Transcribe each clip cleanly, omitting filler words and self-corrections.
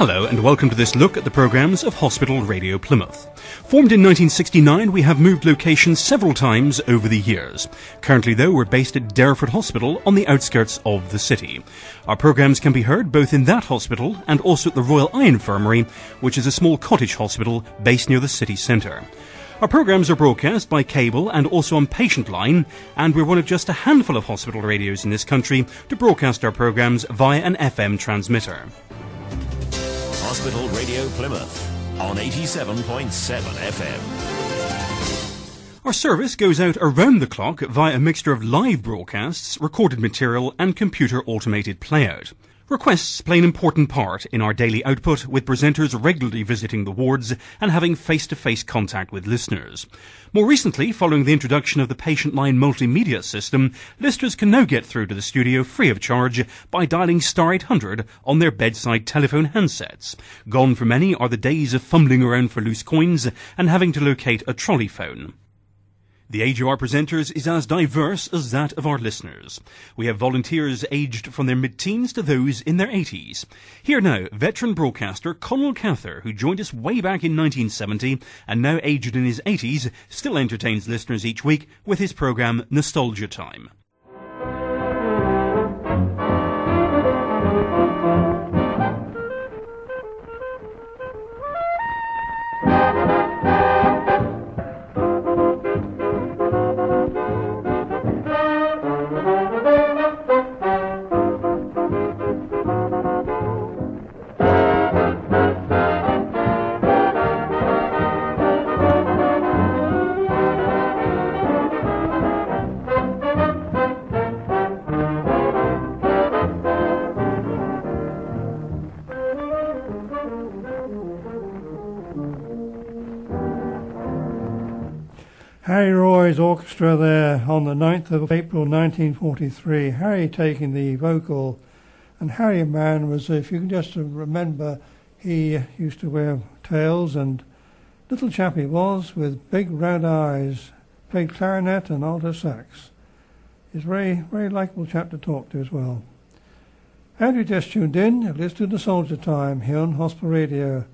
Hello and welcome to this look at the programmes of Hospital Radio Plymouth. Formed in 1969, we have moved locations several times over the years. Currently, though, we're based at Derriford Hospital on the outskirts of the city. Our programmes can be heard both in that hospital and also at the Royal Eye Infirmary, which is a small cottage hospital based near the city centre. Our programmes are broadcast by cable and also on patient line, and we're one of just a handful of hospital radios in this country to broadcast our programmes via an FM transmitter. Hospital Radio Plymouth on 87.7 FM. Our service goes out around the clock via a mixture of live broadcasts, recorded material and computer automated playout. Requests play an important part in our daily output, with presenters regularly visiting the wards and having face-to-face contact with listeners. More recently, following the introduction of the Patient Line multimedia system, listeners can now get through to the studio free of charge by dialing star 800 on their bedside telephone handsets. Gone for many are the days of fumbling around for loose coins and having to locate a trolley phone. The age of our presenters is as diverse as that of our listeners. We have volunteers aged from their mid-teens to those in their 80s. Here now, veteran broadcaster Conal Cather, who joined us way back in 1970 and now aged in his 80s, still entertains listeners each week with his programme Nostalgia Time. Harry Roy's orchestra there on the 9th of April 1943. Harry taking the vocal, and Harry man was, if you can just remember, he used to wear tails, and little chap he was with big round eyes, played clarinet and alto sax. He's a very, very likeable chap to talk to as well. And you just tuned in, you're listening to Soldier Time here on Hospital Radio,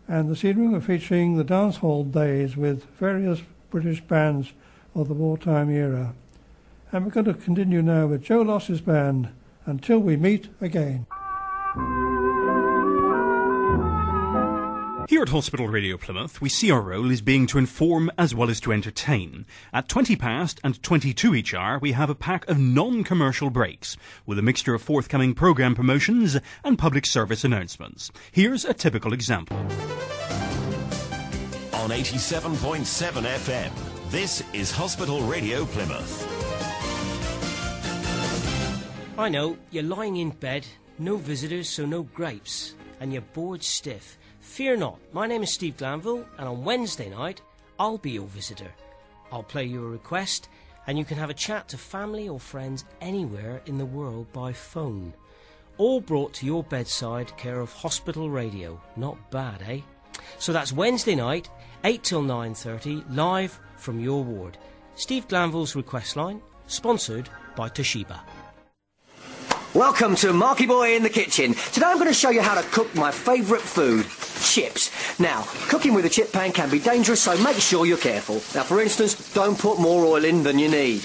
and this evening we're featuring the dance hall days with various British bands of the wartime era. And we're going to continue now with Joe Loss's band, Until We Meet Again. Here at Hospital Radio Plymouth, we see our role as being to inform as well as to entertain. At 20 past and 22 each hour, we have a pack of non-commercial breaks, with a mixture of forthcoming programme promotions and public service announcements. Here's a typical example. On 87.7 FM, this is Hospital Radio Plymouth. I know, you're lying in bed, no visitors, so no grapes, and you're bored stiff. Fear not, my name is Steve Glanville, and on Wednesday night, I'll be your visitor. I'll play you a request, and you can have a chat to family or friends anywhere in the world by phone. All brought to your bedside, care of Hospital Radio. Not bad, eh? So that's Wednesday night, 8 till 9:30, live from your ward. Steve Glanville's request line, sponsored by Toshiba. Welcome to Marky Boy in the Kitchen. Today I'm going to show you how to cook my favourite food, chips. Now, cooking with a chip pan can be dangerous, so make sure you're careful. Now, for instance, don't put more oil in than you need.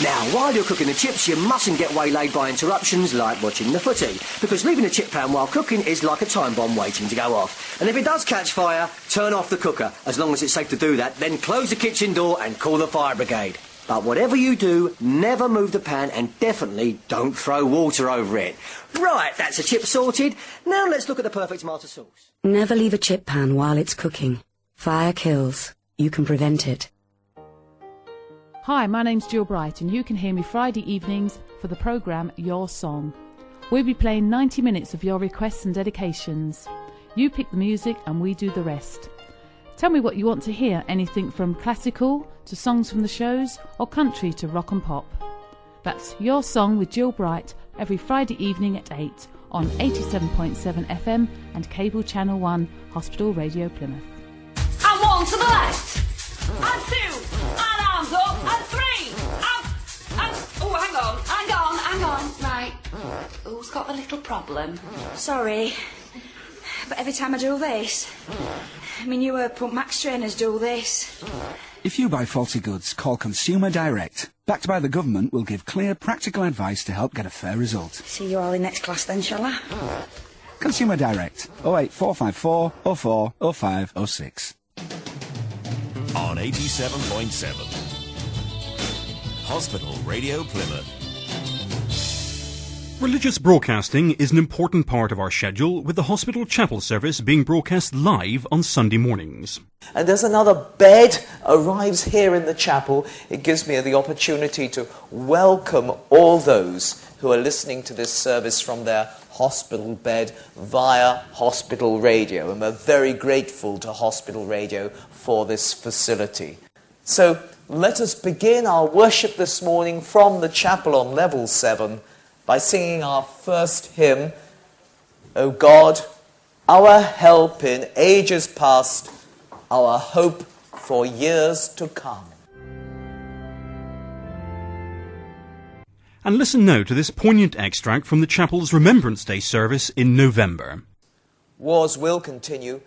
Now, while you're cooking the chips, you mustn't get waylaid by interruptions like watching the footy, because leaving a chip pan while cooking is like a time bomb waiting to go off. And if it does catch fire, turn off the cooker. As long as it's safe to do that, then close the kitchen door and call the fire brigade. But whatever you do, never move the pan and definitely don't throw water over it. Right, that's a chip sorted. Now let's look at the perfect tomato sauce. Never leave a chip pan while it's cooking. Fire kills. You can prevent it. Hi, my name's Jill Bright, and you can hear me Friday evenings for the programme Your Song. We'll be playing 90 minutes of your requests and dedications. You pick the music and we do the rest. Tell me what you want to hear, anything from classical to songs from the shows or country to rock and pop. That's Your Song with Jill Bright every Friday evening at 8 on 87.7 FM and cable channel 1 Hospital Radio Plymouth. And 1 to the left, and 2, and arms up, and 3, and oh, hang on, right. Who's got the little problem? Sorry. every time I do this. I mean, you pump max trainers do this. If you buy faulty goods, call Consumer Direct. Backed by the government, will give clear, practical advice to help get a fair result. See you all in next class then, shall I? Consumer Direct. 08454 04 05 06. On 87.7. Hospital Radio Plymouth. Religious broadcasting is an important part of our schedule, with the hospital chapel service being broadcast live on Sunday mornings. And as another bed arrives here in the chapel, it gives me the opportunity to welcome all those who are listening to this service from their hospital bed via hospital radio. And we're very grateful to hospital radio for this facility. So let us begin our worship this morning from the chapel on level 7 by singing our first hymn, O God, our help in ages past, our hope for years to come. And listen now to this poignant extract from the chapel's Remembrance Day service in November. Wars will continue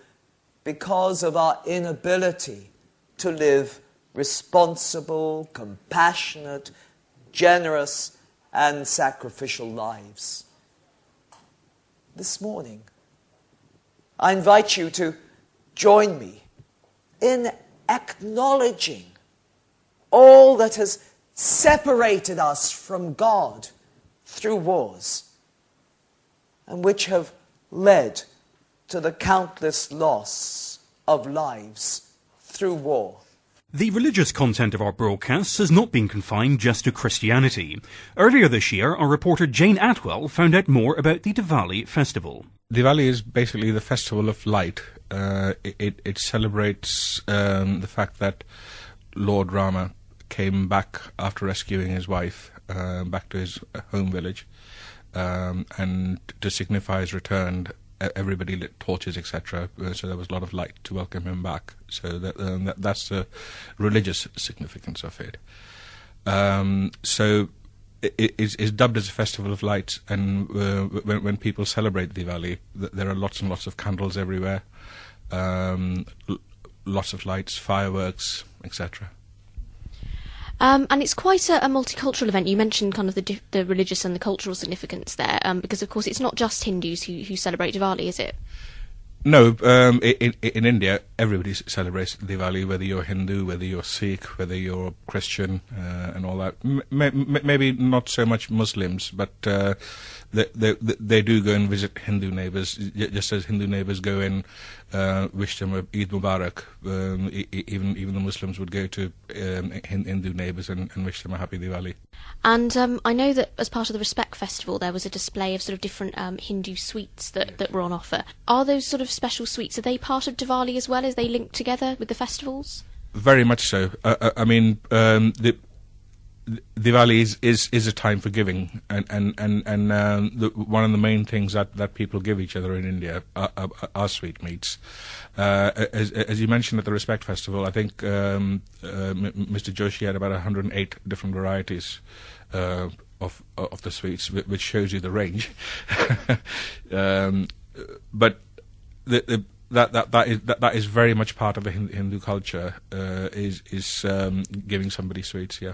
because of our inability to live responsible, compassionate, generous, and sacrificial lives. This morning, I invite you to join me in acknowledging all that has separated us from God through wars, and which have led to the countless loss of lives through war. The religious content of our broadcasts has not been confined just to Christianity. Earlier this year, our reporter Jane Atwell found out more about the Diwali festival. Diwali is basically the festival of light. It celebrates the fact that Lord Rama came back after rescuing his wife back to his home village, and to signify his return, everybody lit torches, etc. So there was a lot of light to welcome him back. So that's the religious significance of it. So it is dubbed as a festival of lights, and when people celebrate Diwali, there are lots and lots of candles everywhere, lots of lights, fireworks, etc. And it's quite a multicultural event. You mentioned kind of the religious and the cultural significance there, because of course it's not just Hindus who celebrate Diwali, is it? No, in India, everybody celebrates Diwali, whether you're Hindu, whether you're Sikh, whether you're Christian, and all that. Maybe not so much Muslims, but they do go and visit Hindu neighbours, just as Hindu neighbours go and wish them Eid Mubarak. Even the Muslims would go to Hindu neighbours and wish them a happy Diwali. And I know that as part of the Respect Festival there was a display of sort of different Hindu sweets that were on offer. Are those sort of special sweets, are they part of Diwali as well? As they linked together with the festivals? Very much so. I mean, Diwali is a time for giving, and one of the main things that people give each other in India are sweetmeats. As you mentioned at the Respect Festival, I think Mr. Joshi had about 108 different varieties of the sweets, which shows you the range. But that is very much part of the Hindu culture. Is giving somebody sweets, yeah.